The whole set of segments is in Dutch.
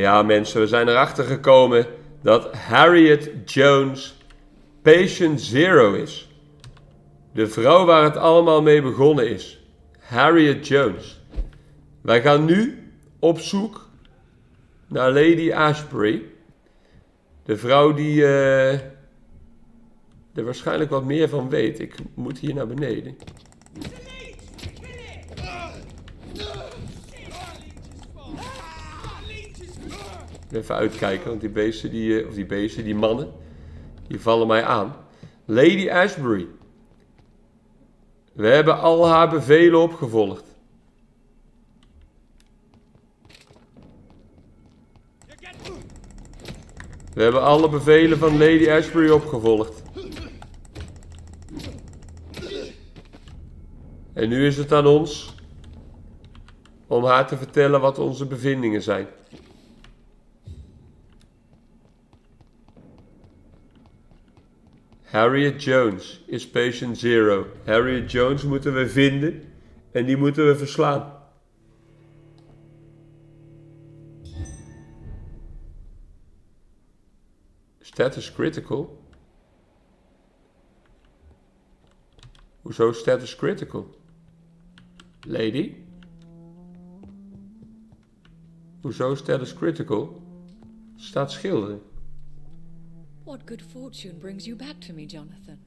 Ja mensen, we zijn erachter gekomen dat Harriet Jones patient zero is. De vrouw waar het allemaal mee begonnen is. Harriet Jones. Wij gaan nu op zoek naar Lady Ashbury. De vrouw die er waarschijnlijk wat meer van weet. Ik moet hier naar beneden. Even uitkijken, want die mannen, die vallen mij aan. Lady Ashbury. We hebben al haar bevelen opgevolgd. We hebben alle bevelen van Lady Ashbury opgevolgd. En nu is het aan ons om haar te vertellen wat onze bevindingen zijn. Harriet Jones is patient zero. Harriet Jones moeten we vinden en die moeten we verslaan. Status critical? Hoezo status critical? Lady? Hoezo status critical? Staat schilderen. What good fortune brings you back to me, Jonathan?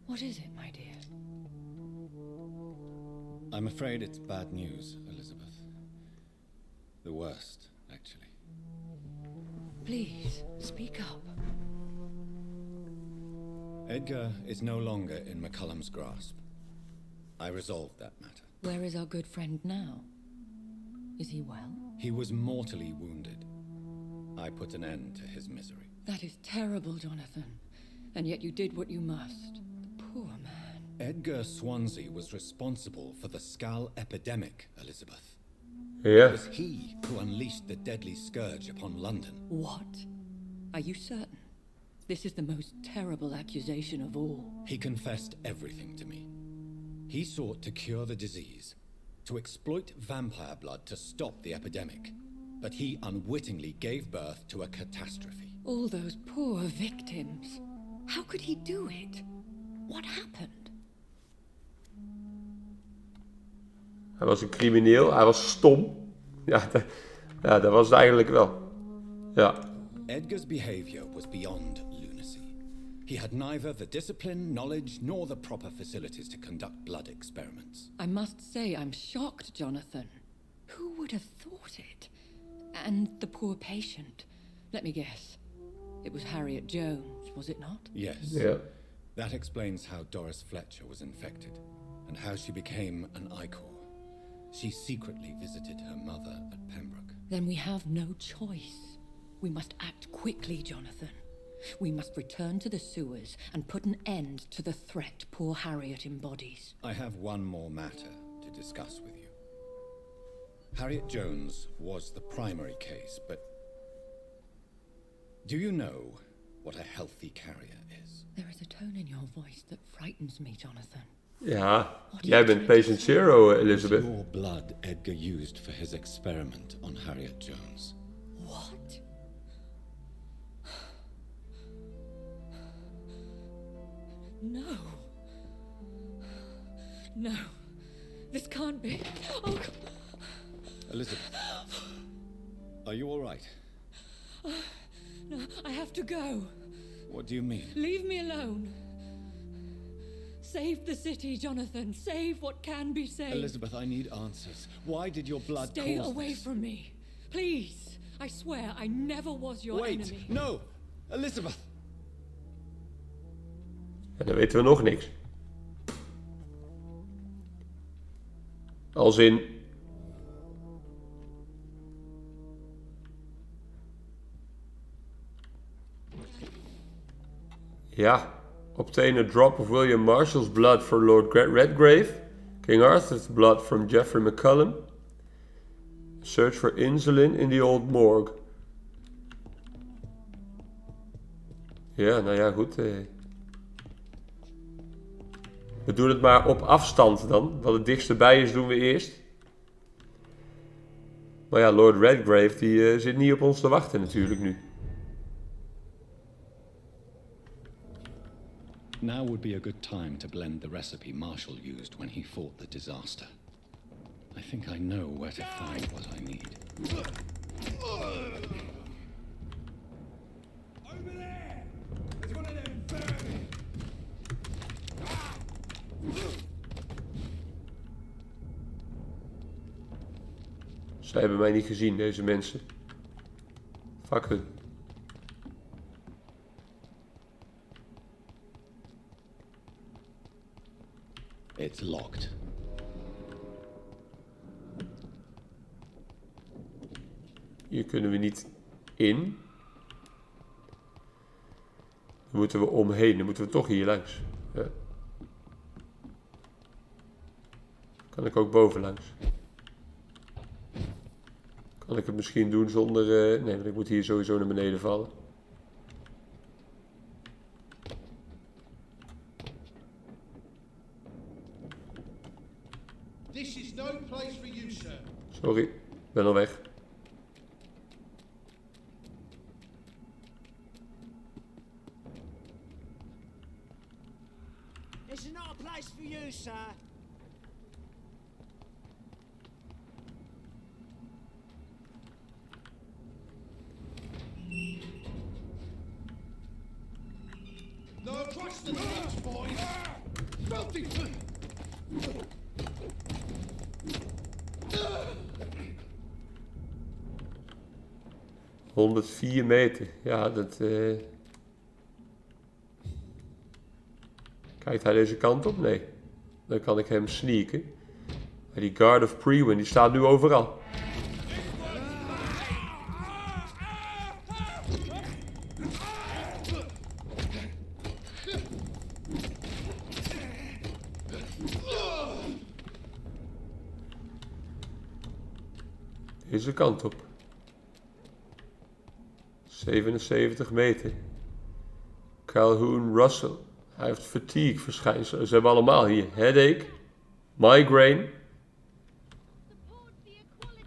What is it, my dear? I'm afraid it's bad news, Elizabeth. The worst, actually. Please, speak up. Edgar is no longer in McCullum's grasp. I resolved that matter. Where is our good friend now? Is he well? He was mortally wounded. I put an end to his misery. That is terrible, Jonathan. And yet you did what you must. Poor man. Edgar Swansea was responsible for the Skull epidemic, Elizabeth. Yeah. It was he who unleashed the deadly scourge upon London. What? Are you certain? This is the most terrible accusation of all. He confessed everything to me. He sought to cure the disease, to exploit vampire blood to stop the epidemic. But he unwittingly gave birth to a catastrophe. All those poor victims. How could he do it? What happened? Hij was een crimineel, hij was stom. Ja, dat was het eigenlijk wel. Ja. Edgar's behavior was beyond lunacy. He had neither the discipline, knowledge, nor the proper facilities to conduct blood experiments. I must say I'm shocked, Jonathan. Who would have thought it? And the poor patient. Let me guess. It was Harriet Jones, was it not? Yes. Yeah. That explains how Doris Fletcher was infected, and how she became an Icor. She secretly visited her mother at Pembroke. Then we have no choice. We must act quickly, Jonathan. We must return to the sewers and put an end to the threat poor Harriet embodies. I have one more matter to discuss with you. Harriet Jones was the primary case, but do you know what a healthy carrier is? There is a tone in your voice that frightens me, Jonathan. Ja, jij bent patient zero, Elizabeth. Your blood Edgar used for his experiment on Harriet Jones. What? No. No. This can't be. Oh, Elizabeth, are you all right? no, I have to go. What do you mean? Leave me alone. Save the city, Jonathan. Save what can be saved. Elizabeth, I need answers. Why did your blood Stay cause away this? from me. Please. I swear I never was your Wait, enemy. no! Elizabeth! En dan weten we nog niks. Als in... Ja. Obtain a drop of William Marshall's blood for Lord Redgrave. King Arthur's blood from Geoffrey McCullum. Search for insulin in the old morgue. Ja, nou ja, goed. We doen het maar op afstand dan. Wat het dichtst bij is, doen we eerst. Maar ja, Lord Redgrave die zit niet op ons te wachten natuurlijk nu. Now would be a good time to blend the recipe Marshall used when he fought the disaster. I think I know where to find what I need. Over there! There's one of them vermin! Zij hebben mij niet gezien, deze mensen. Fuck hun. It's locked. Hier kunnen we niet in. Dan moeten we omheen. Dan moeten we toch hier langs. Ja. Kan ik ook bovenlangs? Kan ik het misschien doen zonder... nee, want ik moet hier sowieso naar beneden vallen. This is no place for you, sir. Sorry, ik ben al weg. This is not a place for you, sir. No trust in the next boys. Filthy thing. 104 meter. Ja, dat... Kijkt hij deze kant op? Nee. Dan kan ik hem sneaken. Maar die Guard of Prewin, die staat nu overal. Deze kant op. 77 meter. Calhoun Russell. Hij heeft fatigue verschijnselen. Ze hebben allemaal hier. Headache. Migraine.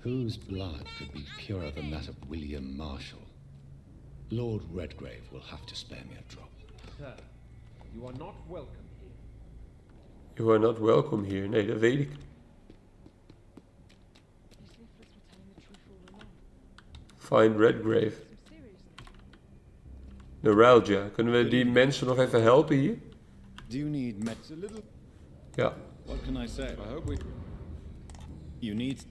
Whose blood could be purer than that of William Marshall? Lord Redgrave will have to spare me a drop. Sir, you are not welcome here. You are not welcome here. Nee, dat weet ik. Find Redgrave. Neuralgia. Kunnen we die mensen nog even helpen hier? Do you need meds a little? Ja. What can I say? I hope we... You need...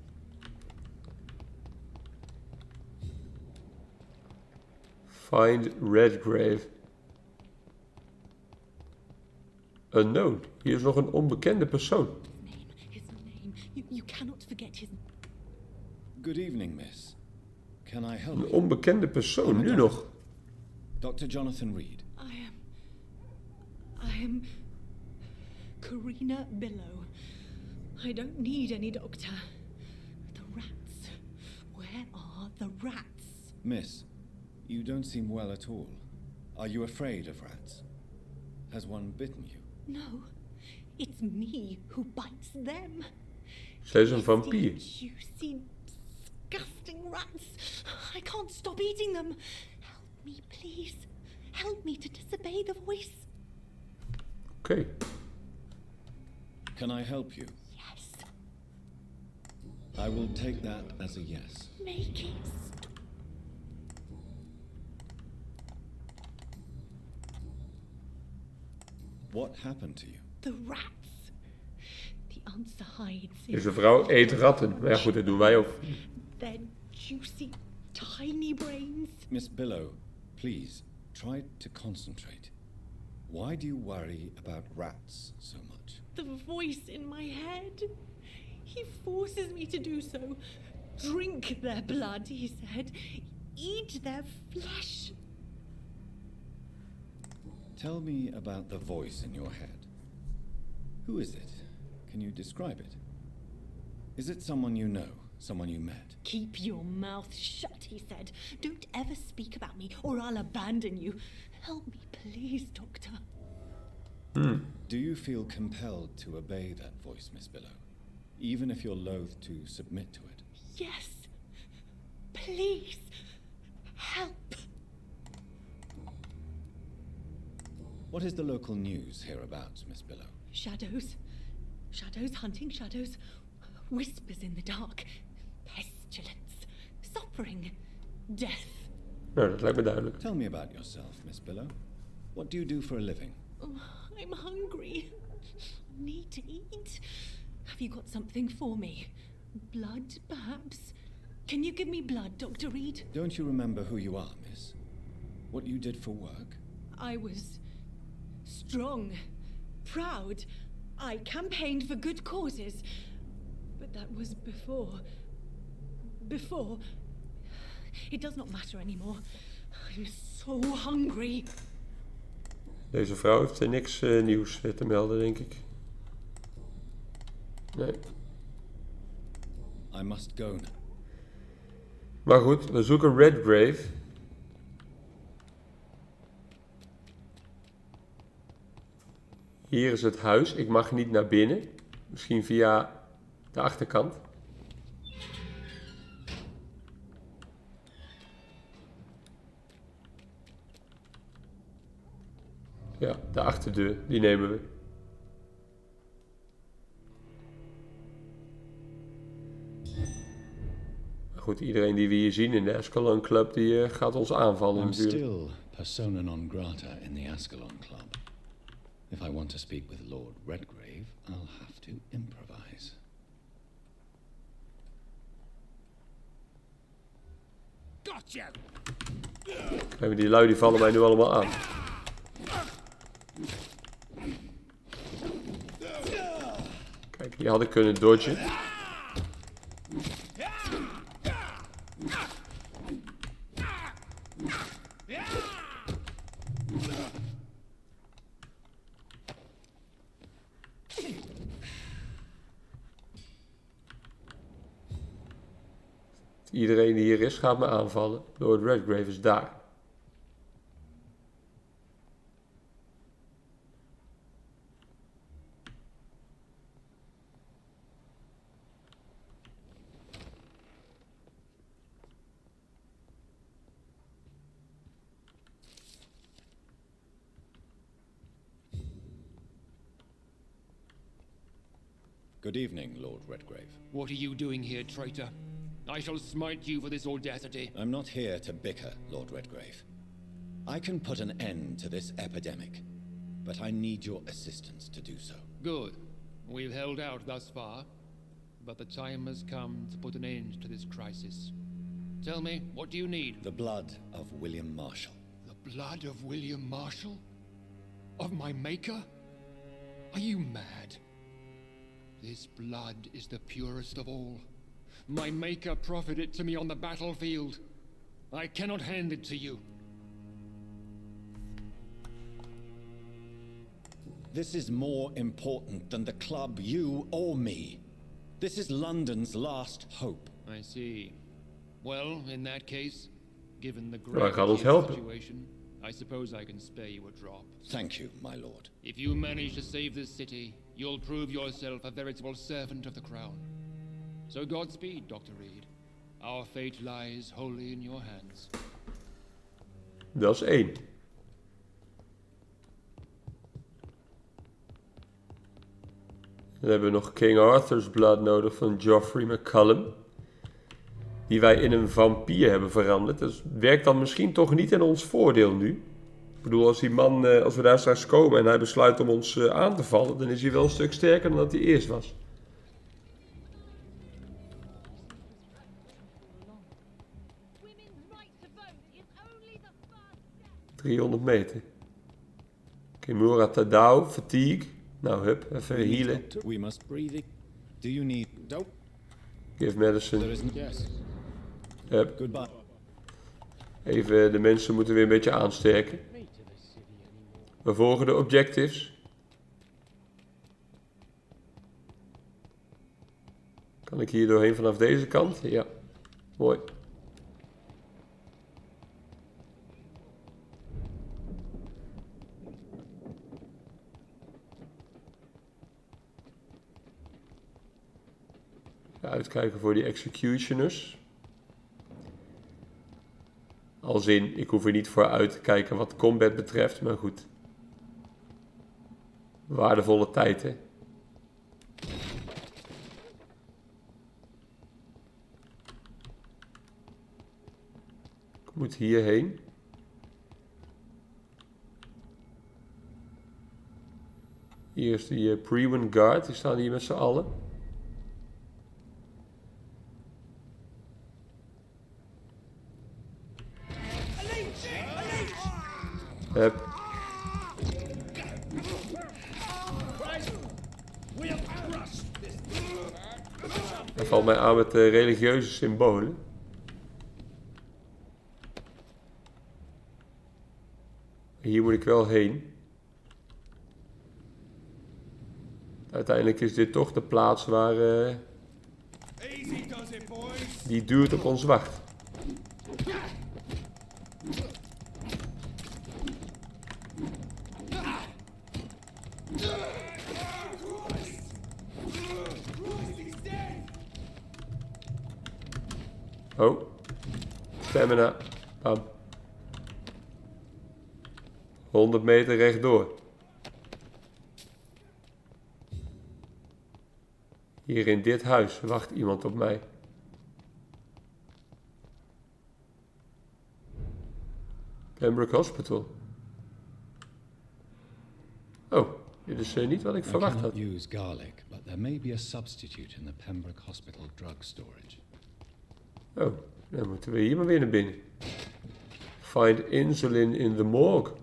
Find Redgrave. Unknown. Hier is nog een onbekende persoon. His name. You cannot forget his... Good evening, miss. Can I help Een you? onbekende persoon, nu nog. Dr. Jonathan Reed. I am Karina Billow. I don't need any doctor. The rats. Where are the rats? Miss, you don't seem well at all. Are you afraid of rats? Has one bitten you? No, it's me who bites them. Zij is een vampier. Juicy, disgusting rats. I can't stop eating them. Help me, please. Help me to disobey the voice. Oké. Can I help you? Yes, I will take that as a yes. make it stop. What happened to you? The rats. The answer hides in Deze vrouw eet ratten. Maar ja, goed, dat doen wij ook. their juicy, tiny brains. Miss Billow, please, try to concentrate. Why do you worry about rats so much? The voice in my head. He forces me to do so. Drink their blood, he said. Eat their flesh. Tell me about the voice in your head. Who is it? Can you describe it? Is it someone you know, someone you met? Keep your mouth shut, he said. Don't ever speak about me, or I'll abandon you. Help me, please, Doctor. Do you feel compelled to obey that voice, Miss Billow? Even if you're loath to submit to it? Yes, What is the local news hereabouts, Miss Billow? Shadows. Shadows hunting shadows. Whispers in the dark. Pestilence. Suffering. Death. Nou, dat lijkt me duidelijk. Tell me about yourself, Miss Billow. What do you do for a living? Oh, I'm hungry. Need to eat. Have you got something for me? Blood, perhaps? Can you give me blood, Dr. Reed? Don't you remember who you are, miss? What you did for work? I was strong, proud. I campaigned for good causes. But that was before. Before. It does not matter anymore. I'm so hungry. Deze vrouw heeft niks nieuws te melden, denk ik. Nee. I must go now. Maar goed, we zoeken Redgrave. Hier is het huis. Ik mag niet naar binnen. Misschien via de achterkant. Ja, de achterdeur. Die nemen we. Goed, iedereen die we hier zien in de Ascalon Club, die gaat ons aanvallen I'm natuurlijk. still persona non grata in the Ascalon Club. If I want to speak with Lord Redgrave, I'll have to improvise. Gotcha! Kijk, die lui die vallen mij nu allemaal aan. Kijk, die had ik kunnen dodgen. Iedereen die hier is, gaat me aanvallen. Lord Redgrave is daar. Good evening, Lord Redgrave. What are you doing here, traitor? I shall smite you for this audacity. I'm not here to bicker, Lord Redgrave. I can put an end to this epidemic, but I need your assistance to do so. Good. We've held out thus far, but the time has come to put an end to this crisis. Tell me, what do you need? The blood of William Marshall. The blood of William Marshall? Of my maker? Are you mad? This blood is the purest of all. My maker proffered it to me on the battlefield. I cannot hand it to you. This is more important than the club, you or me. This is London's last hope. I see. Well, in that case, given the hij gaat ons gravity of the helpen. situation, I suppose I can spare you a drop. Thank you, my lord. If you manage to save this city, you'll prove yourself a veritable servant of the crown. So Godspeed, Dr. Reed. Our fate lies wholly in your hands. Dat is 1. Dan hebben we nog King Arthur's Blood nodig van Geoffrey McCallum. Die wij in een vampier hebben veranderd. Dat werkt dan misschien toch niet in ons voordeel nu. Ik bedoel, als die man, als we daar straks komen en hij besluit om ons aan te vallen, dan is hij wel een stuk sterker dan dat hij eerst was. Women's right to vote is only the first step. 300 meter. Kimura Tadao, fatigue. Nou, hup, even healen. We must breathe. Do you need... Don't. Give medicine. There isn't... Yes. Hup. Goodbye. Even, de mensen moeten weer een beetje aansterken. We volgen de objectives. Kan ik hier doorheen vanaf deze kant? Ja. Mooi. Uitkijken voor die executioners. Als in, ik hoef er niet voor uit te kijken wat combat betreft, maar goed. Waardevolle tijd, hè. Ik moet hierheen. Hier is die Prewen Guard, die staan hier met z'n allen. Hup. Hij valt mij aan met religieuze symbolen. Hier moet ik wel heen. Uiteindelijk is dit toch de plaats waar die dude op ons wacht. Oh, stamina. Bam. 100 meter rechtdoor. Hier in dit huis wacht iemand op mij. Pembroke Hospital. Oh, dit is niet wat ik verwacht had. I cannot use garlic, but there may be a substitute in the Pembroke Hospital drug storage. Oh, dan moeten we hier maar weer naar binnen. Find insulin in the morgue.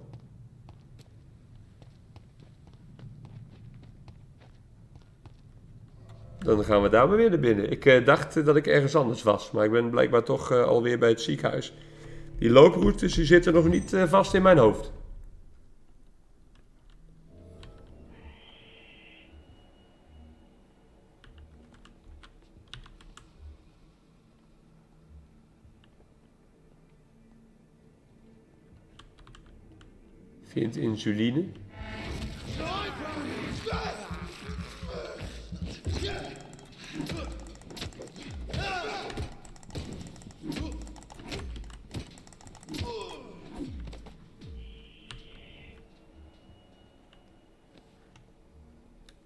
Dan gaan we daar maar weer naar binnen. Ik dacht dat ik ergens anders was, maar ik ben blijkbaar toch alweer bij het ziekenhuis. Die looproutes die zitten nog niet vast in mijn hoofd. Vind insuline.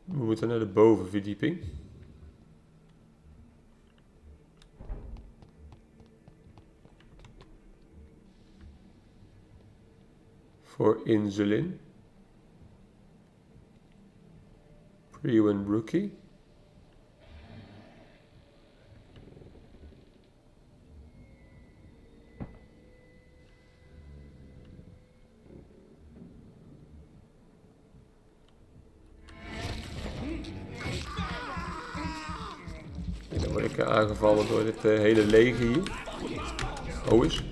We moeten naar de bovenverdieping. Voor insulin. Prewen Rookie. En dan word ik aangevallen door dit hele leger hier. Oh is.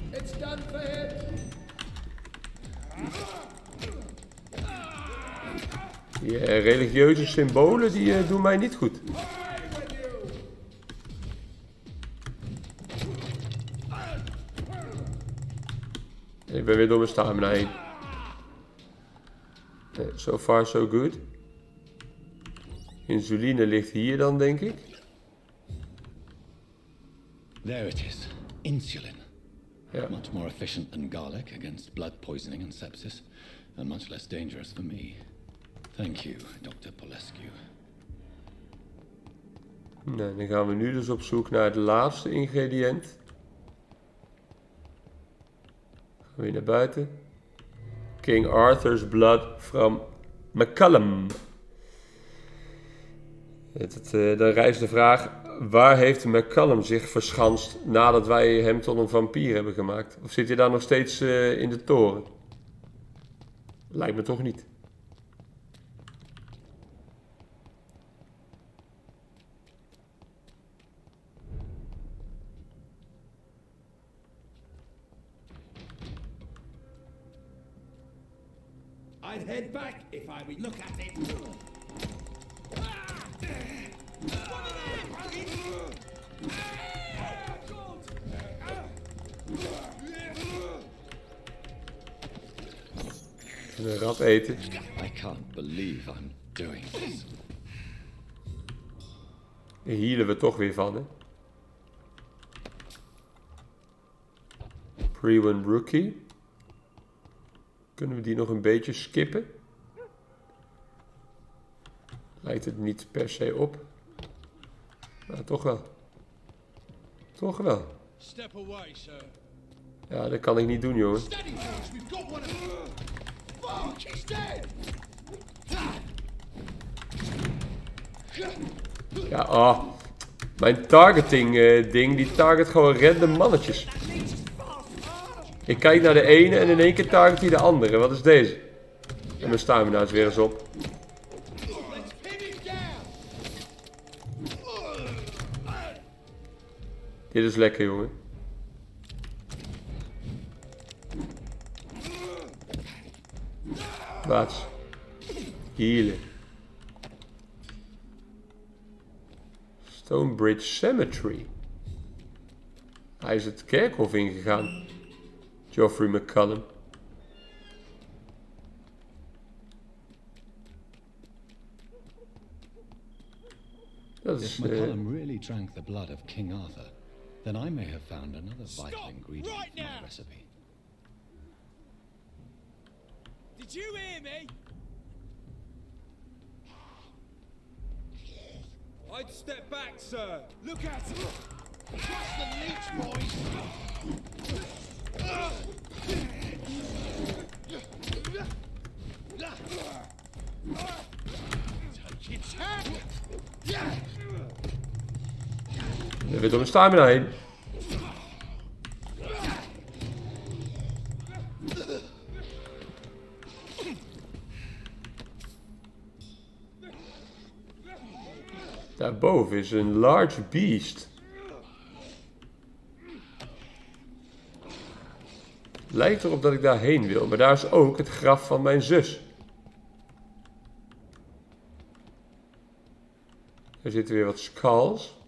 Die religieuze symbolen die doen mij niet goed. En ik ben weer door mijn stamina heen. So far so good. Insuline ligt hier dan, denk ik. There it is. Insulin. Ja. Much more efficient than garlic against blood poisoning and sepsis, and much less dangerous for me. Thank you, Dr. Polescu. Nou, dan gaan we nu dus op zoek naar het laatste ingrediënt. Gaan we weer naar buiten. King Arthur's blood from McCallum. Dan rijst de vraag, waar heeft McCallum zich verschanst nadat wij hem tot een vampier hebben gemaakt? Of zit hij daar nog steeds in de toren? Lijkt me toch niet. I'd head back if I would look at it. Een rat eten. I can't believe I'm doing this. Daar hielen we toch weer van, hè? Prewen Rookie. Kunnen we die nog een beetje skippen? Lijkt het niet per se op. Maar toch wel. Toch wel. Step away, sir. Ja, dat kan ik niet doen, jongen. Steady, please. We've got one of... Fuck, he's dead! Ja, oh. Mijn targeting ding, die target gewoon random mannetjes. Ik kijk naar de ene en in één keer target hij de andere. Wat is deze? En mijn stamina is weer eens op. Let's pin him down! Dit is lekker, jongen. Plaats. Healen. Stonebridge Cemetery. Hij is het kerkhof ingegaan. Geoffrey McCallum. Dat is... If McCallum really drank the blood of King Arthur, then I may have found another vital ingredient right for my now. recipe. Did you hear me? I'd step back, sir. Look at him! Trust the leech, boys! Take its hand! Er weer door mijn stamina heen. Daarboven is een large beast. Lijkt erop dat ik daarheen wil, maar daar is ook het graf van mijn zus. Er zitten weer wat skulls.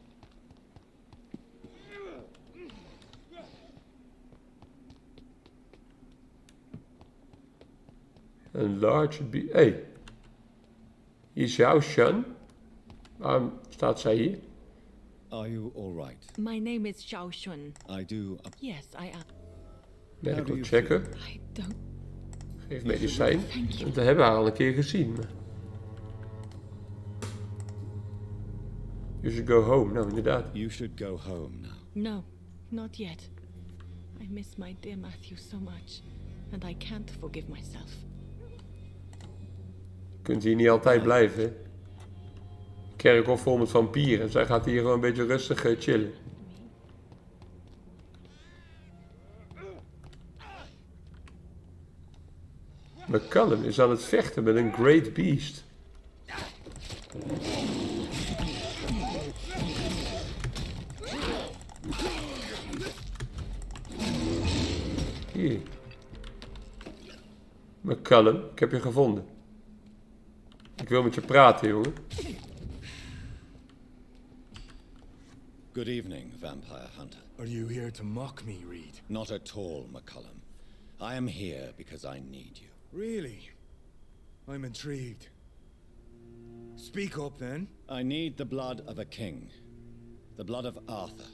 Een large beast. Hey. Hier is jouw Shun. Waarom staat zij hier? Are you all right? My name is Xiao Shun. I do. Yes, I am. Medical checker. I don't... Geef medicijn. Dat hebben we haar al een keer gezien. You should go home. Nou, inderdaad. You should go home now. No, not yet. I miss my dear Matthew so much, and I can't forgive myself. Je kunt hier niet altijd blijven. Hè? Kerkhof vol met vampieren. Zij gaat hier gewoon een beetje rustig chillen. McCallum is aan het vechten met een Great Beast. Hier. McCallum, ik heb je gevonden. Ik wil met je praten, jongen. Good evening, vampire hunter. Are you here to mock me, Reed? Not at all, McCallum. I am here because I need you. Really? I'm intrigued. Speak up, then. I need the blood of a king. The blood of Arthur.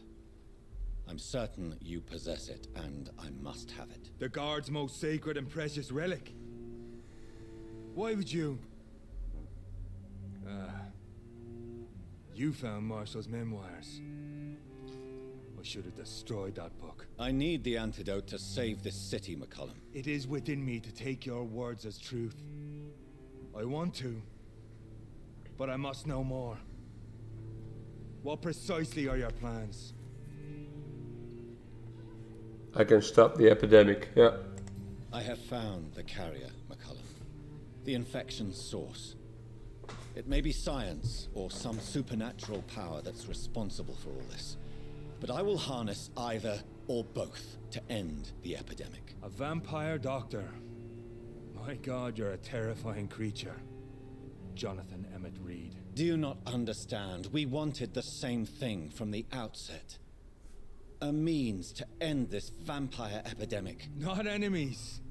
I'm certain you possess it, and I must have it. The guard's most sacred and precious relic. Why would you... You found Marshall's memoirs. I should have destroyed that book. I need the antidote to save this city, McCallum. It is within me to take your words as truth. I want to, but I must know more. What precisely are your plans? I can stop the epidemic, yeah. I have found the carrier, McCallum. The infection's source. It may be science or some supernatural power that's responsible for all this. But I will harness either or both to end the epidemic. A vampire doctor. My God, you're a terrifying creature. Jonathan Emmett Reed. Do you not understand? We wanted the same thing from the outset. A means to end this vampire epidemic. Not enemies.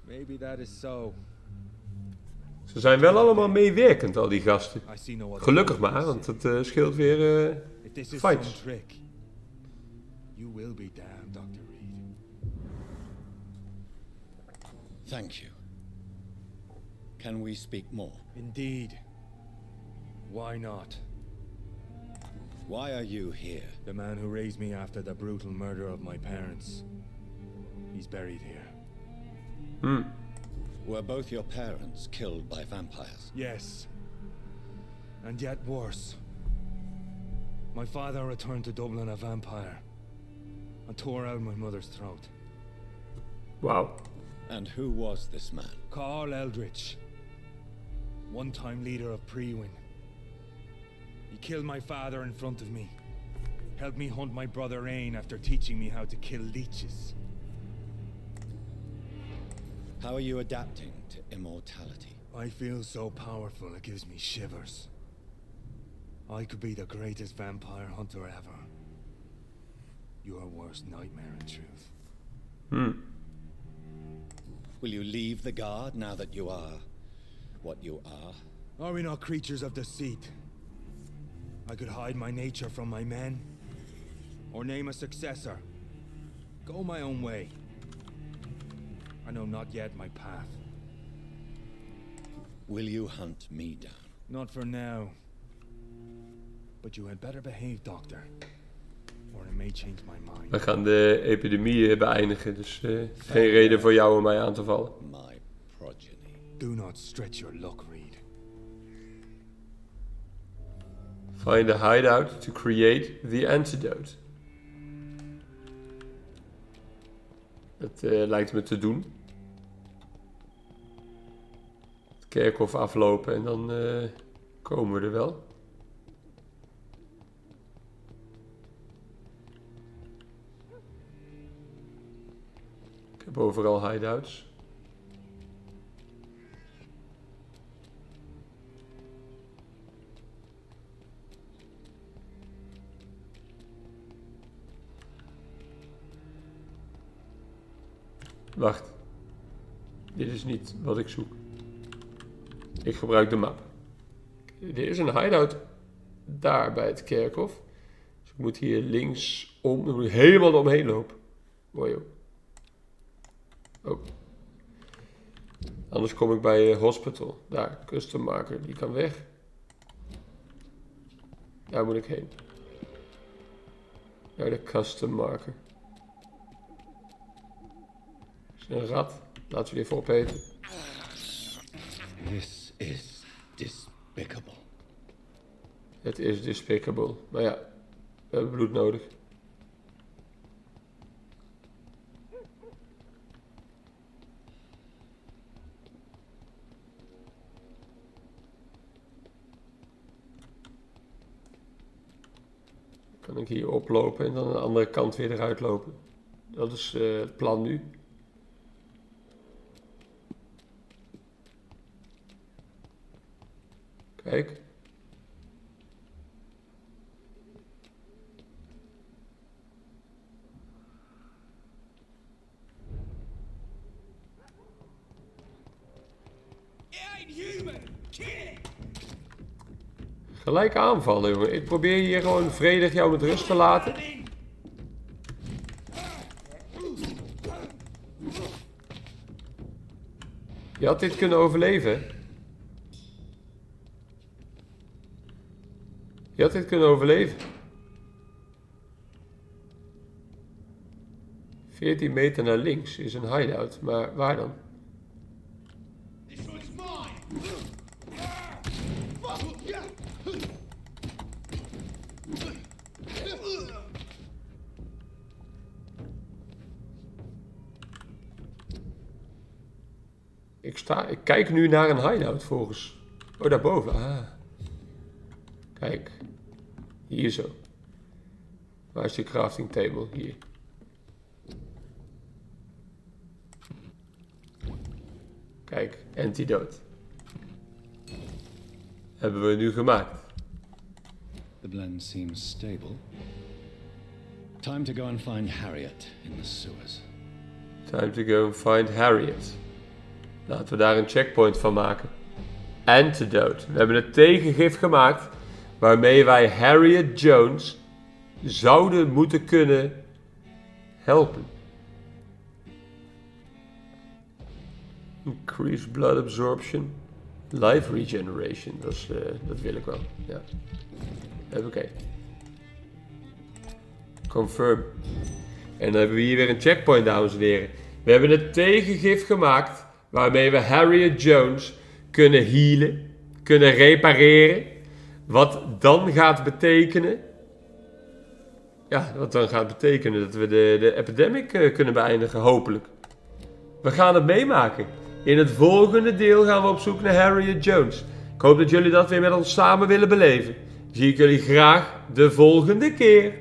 Maybe that is so. Ze zijn wel allemaal meewerkend, al die gasten. I see no other Gelukkig maar, want het scheelt weer If this is fights. some trick, you will be damned, Dr. Reed. Thank you. Can we speak more? Indeed. Why not? Why are you here? The man who raised me after the brutal murder of my parents. He's buried here. Were both your parents killed by vampires? Yes. And yet worse. My father returned to Dublin a vampire and tore out my mother's throat. Wauw. And who was this man? Carl Eldritch. One-time leader of Prewin. He killed my father in front of me. Helped me hunt my brother Ain after teaching me how to kill leeches. How are you adapting to immortality? I feel so powerful it gives me shivers. I could be the greatest vampire hunter ever. Your worst nightmare, in truth. Will you leave the guard now that you are what you are? Are we not creatures of deceit? I could hide my nature from my men, or name a successor. Go my own way. I know not yet my path. Will you hunt me down? Not for now. But you had better behave, Doctor. Or it may change my mind. We gaan de epidemie beëindigen, dus geen reden voor jou om mij aan te vallen. My progeny. Do not stretch your luck, Reed. Find a hideout to create the antidote. Dat lijkt me te doen. Het kerkhof aflopen en dan komen we er wel. Ik heb overal hideouts. Wacht. Dit is niet wat ik zoek. Ik gebruik de map. Er is een hideout daar bij het kerkhof. Dus ik moet hier linksom. Dan moet ik helemaal omheen lopen. Mooi joh. Oh. Anders kom ik bij hospital. Daar, custom marker. Die kan weg. Daar moet ik heen. Naar de custom marker. Een rat. Laten we die even opeten. This is despicable. Het is despicable. Maar ja, we hebben bloed nodig. Kan ik hier oplopen en dan aan de andere kant weer eruit lopen. Dat is het plan nu. Kijk. Gelijk aanvallen, jongen. Ik probeer hier gewoon vredig jou met rust te laten. Je had dit kunnen overleven. Je had dit kunnen overleven. 14 meter naar links is een hideout, maar waar dan? Ik kijk nu naar een hideout volgens. Oh, daarboven. Ah. Kijk. Hier zo. Waar is die crafting table? Hier. Kijk, Antidote. Hebben we nu gemaakt. The blend seems stable. Time to go and find Harriet in the sewers. Time to go and find Harriet. Laten we daar een checkpoint van maken. Antidote. We hebben een tegengif gemaakt waarmee wij Harriet Jones zouden moeten kunnen helpen. Increase blood absorption. Life regeneration, dat wil ik wel. Ja. Oké. Confirm. En dan hebben we hier weer een checkpoint, dames en heren. We hebben een tegengif gemaakt waarmee we Harriet Jones kunnen healen, kunnen repareren. Wat dan gaat betekenen... Ja, wat dan gaat betekenen dat we de epidemie kunnen beëindigen, hopelijk. We gaan het meemaken. In het volgende deel gaan we op zoek naar Harriet Jones. Ik hoop dat jullie dat weer met ons samen willen beleven. Zie ik jullie graag de volgende keer.